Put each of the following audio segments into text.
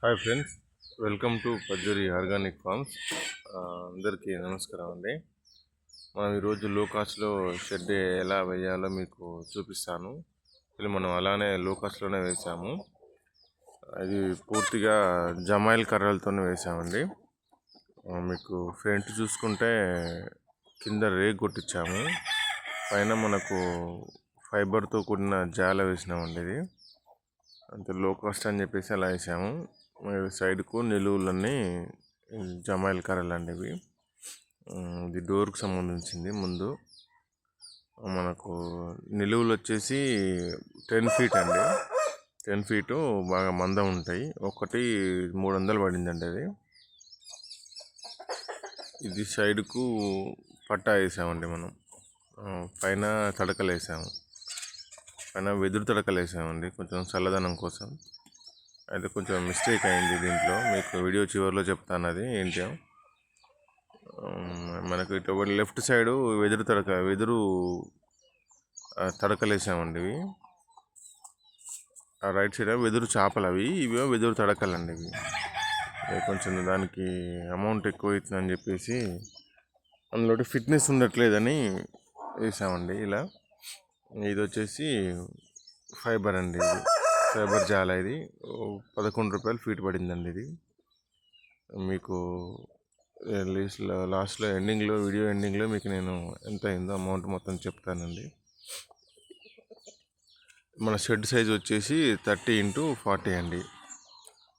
Hi friends, welcome to Pajjuri organic farms. అందరికీ నమస్కారం అండి. మనం ఈరోజు లో కాస్ట్లో షెడ్ ఎలా వేయాలో మీకు చూపిస్తాను. ఇది మనం అలానే లో కాస్ట్లోనే వేసాము. అది పూర్తిగా జమాయిల్ కర్రలతోనే వేసామండి. మీకు ఫ్రంట్ చూసుకుంటే కింద రేక్ కొట్టించాము, పైన మనకు ఫైబర్తో కూడిన జాల వేసినామండి. ఇది అంతే లో కాస్ట్ అని చెప్పేసి అలా వేసాము. సైడ్కు నిలువులన్నీ జమాయిల్ కర్రలు అండి ఇవి. ఇది డోర్కి సంబంధించింది. ముందు మనకు నిలువులు వచ్చేసి 10 ఫీట్ అండి. 10 ఫీటు బాగా మందం ఉంటాయి. ఒకటి 300 పడిందండి అది. ఇది సైడ్కు పట్టా వేసామండి మనం. పైన తడకలు వేసాము, పైన వెదురు తడకలు వేసామండి కొంచెం చల్లదనం కోసం. అయితే కొంచెం మిస్టేక్ అయింది దీంట్లో, మీకు వీడియో చివరిలో చెప్తాను అది ఏంటో. మనకు ఇటు లెఫ్ట్ సైడు వెదురు తడకలు వేసామండి ఇవి. ఆ రైట్ సైడ్ వెదురు చేపలు అవి, ఇవో వెదురు తడకలండి ఇవి. కొంచెం దానికి అమౌంట్ ఎక్కువ అవుతుందని చెప్పేసి అందులో ఫిట్నెస్ ఉండట్లేదని వేసామండి ఇలా. ఇది వచ్చేసి ఫైబర్ అండి, ఇది ఫైబర్ జాల. ఇది 11 రూపాయలు ఫీట్ పడిందండి. ఇది మీకు లాస్ట్లో వీడియో ఎండింగ్లో మీకు నేను ఎంత అయిందో అమౌంట్ మొత్తం చెప్తానండి. మన షెడ్ సైజ్ వచ్చేసి 30x40 అండి.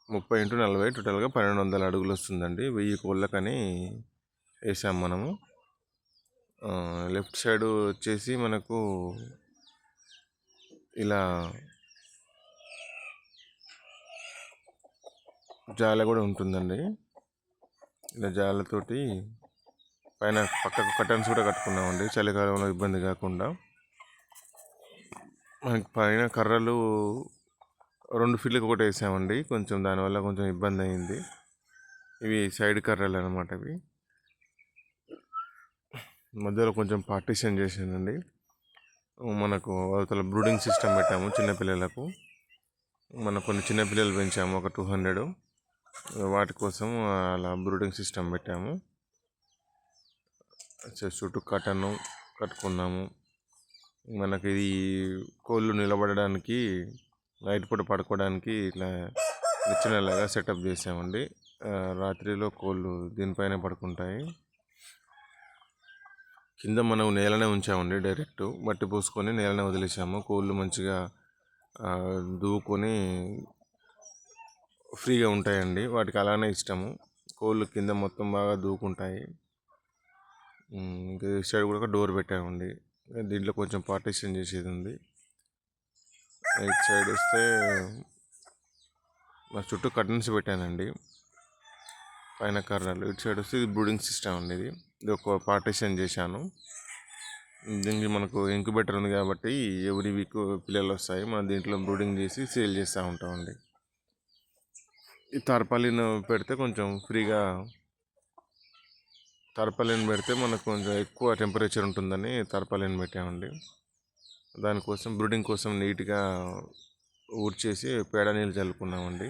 30x40 టోటల్గా 1200 అడుగులు వస్తుందండి. 1000 కోళ్ళకని వేసాం మనము. లెఫ్ట్ సైడ్ వచ్చేసి మనకు ఇలా జాల కూడా ఉంటుందండి. ఇలా జాలతోటి పైన పక్కకు కర్టన్స్ కూడా కట్టుకున్నామండి, చలికాలంలో ఇబ్బంది కాకుండా. మనకి పైన కర్రలు 2 ఫీట్లకు ఒకటి వేసామండి, కొంచెం దానివల్ల కొంచెం ఇబ్బంది అయింది. ఇవి సైడ్ కర్రలు అనమాట. ఇవి మధ్యలో కొంచెం పార్టీషన్ చేసానండి. మనకు అవతల బ్రూడింగ్ సిస్టమ్ పెట్టాము చిన్నపిల్లలకు. మనం కొన్ని చిన్నపిల్లలు పెంచాము, ఒక 200. వాటి కోసం అలా బ్రూడింగ్ సిస్టమ్ పెట్టాము. చుట్టూ కట్టను కట్టుకున్నాము. మనకి ఇది కోళ్ళు నిలబడడానికి, నైట్ పూట పడుకోవడానికి ఇట్లా నిచ్చెనలాగా సెటప్ చేసామండి. రాత్రిలో కోళ్ళు దీనిపైన పడుకుంటాయి. కింద మనం నేలనే ఉంచామండి, డైరెక్ట్ మట్టి పోసుకొని నేలనే వదిలేసాము. కోళ్ళు మంచిగా దూకొని ఫ్రీగా ఉంటాయండి, వాటికి అలానే ఇష్టము. కోళ్ళు కింద మొత్తం బాగా దూకుంటాయి. ఇంకా సైడ్ కూడా డోర్ పెట్టామండి. దీంట్లో కొంచెం పార్టీషన్ చేసేది ఉంది. ఇటు సైడ్ వస్తే మా చుట్టూ కర్టన్స్ పెట్టానండి, పైన కర్రలు. ఇటు సైడ్ వస్తే ఇది బ్రూడింగ్ సిస్టమ్ అండి. ఇది ఒక పార్టీషన్ చేశాను. దీనికి మనకు ఇంక్యుబేటర్ ఉంది కాబట్టి ఎవ్రీ వీక్ పిల్లలు వస్తాయి. మనం దీంట్లో బ్రూడింగ్ చేసి సేల్ చేస్తూ ఉంటామండి. ఈ తార్పాలిన్ పెడితే కొంచెం ఫ్రీగా, తార్పాలిన్ పెడితే మనకు కొంచెం ఎక్కువ టెంపరేచర్ ఉంటుందని తార్పాలిన్ పెట్టామండి. దానికోసం బ్రూడింగ్ కోసం నీట్గా ఊడ్చేసి పేడ నీళ్ళు చల్లుకున్నామండి,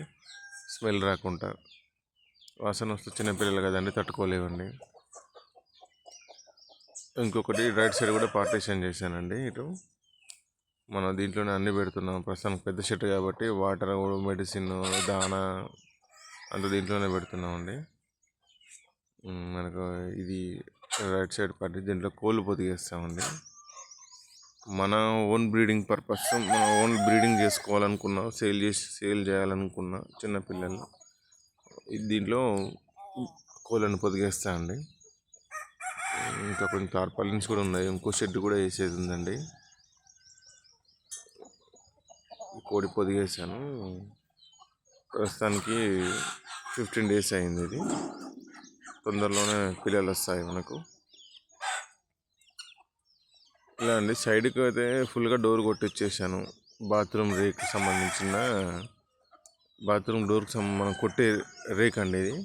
స్మెల్ రాకుండా. వాసన వస్తే చిన్నపిల్లలు కదండి, తట్టుకోలేవండి. ఇంకొకటి రైట్ సైడ్ కూడా పార్టీషన్ చేశానండి. ఇటు మనం దీంట్లోనే అన్నీ పెడుతున్నాం. ప్రస్తుతానికి పెద్ద షెడ్ కాబట్టి వాటర్, మెడిసిన్, దానా అంతా దీంట్లోనే పెడుతున్నామండి. మనకు ఇది రైట్ సైడ్ పార్టీ, దీంట్లో కోళ్ళు పొదిగేస్తామండి. మన ఓన్ బ్రీడింగ్ పర్పస్, మన ఓన్ బ్రీడింగ్ చేసుకోవాలనుకున్నా, సేల్ చేయాలనుకున్న చిన్నపిల్లలు దీంట్లో కోళ్ళను పొదిగేస్తా అండి. ఇంకా కొన్ని టార్పాలిన్స్ కూడా ఉన్నాయి. ఇంకో షెడ్ కూడా వేసేది ఉందండి. కోడి పొదిగేసాను. ప్రస్తుతానికి 15 డేస్ అయింది. ఇది తొందరలోనే పిల్లలు వస్తాయి మనకు. ఇలా అండి, సైడ్కి అయితే ఫుల్గా డోర్ కొట్టిచ్చేసాను. బాత్రూమ్ రేక్ సంబంధించిన బాత్రూమ్ డోర్కి మనం కొట్టే రేక్ అండి ఇది.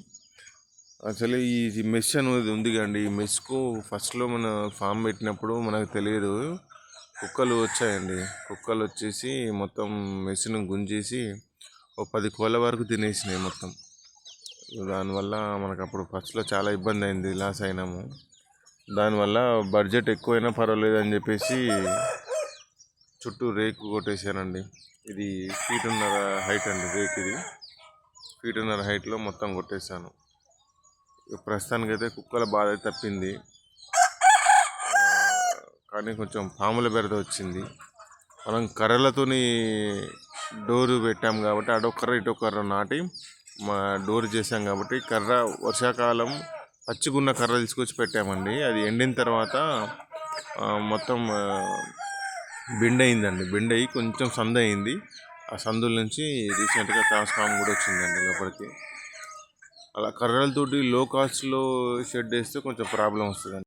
యాక్చువల్లీ ఈ మెష్ అనేది ఉంది కండి, ఈ మెష్కు ఫస్ట్లో మన ఫామ్ పెట్టినప్పుడు మనకు తెలియదు, కుక్కలు వచ్చాయండి. కుక్కలు వచ్చేసి మొత్తం మెష్ను గుంజేసి ఓ 10 కోళ్ళ వరకు తినేసినాయి మొత్తం. దానివల్ల మనకు అప్పుడు ఫస్ట్లో చాలా ఇబ్బంది అయింది, లాస్ అయినాము. దానివల్ల బడ్జెట్ ఎక్కువైనా పర్వాలేదు అని చెప్పేసి చుట్టూ రేకు కొట్టేశానండి. ఇది ఫీటున్నర హైట్ అండి రేక్. ఇది ఫీటున్నర హైట్లో మొత్తం కొట్టేశాను. ప్రస్తుతానికైతే కుక్కల బాధ తప్పింది, కానీ కొంచెం పాముల బెడద వచ్చింది. మనం కర్రలతోని డోరు పెట్టాం కాబట్టి అటొక్కర్ర ఇటొక్కర్ర నాటి మా డోర్ చేసాం కాబట్టి కర్ర వర్షాకాలం పచ్చిగున్న కర్ర తీసుకొచ్చి పెట్టామండి. అది ఎండిన తర్వాత మొత్తం బెండ్ అయిందండి. బెండ్ అయ్యి కొంచెం సందు అయింది. ఆ సందుల నుంచి రీసెంట్గా ట్రాన్స్ఫార్మ్ కూడా వచ్చిందండి లోపలికి. అలా కర్రలతోటి లో కాస్ట్లో షెడ్ వేస్తే కొంచెం ప్రాబ్లం వస్తుందండి.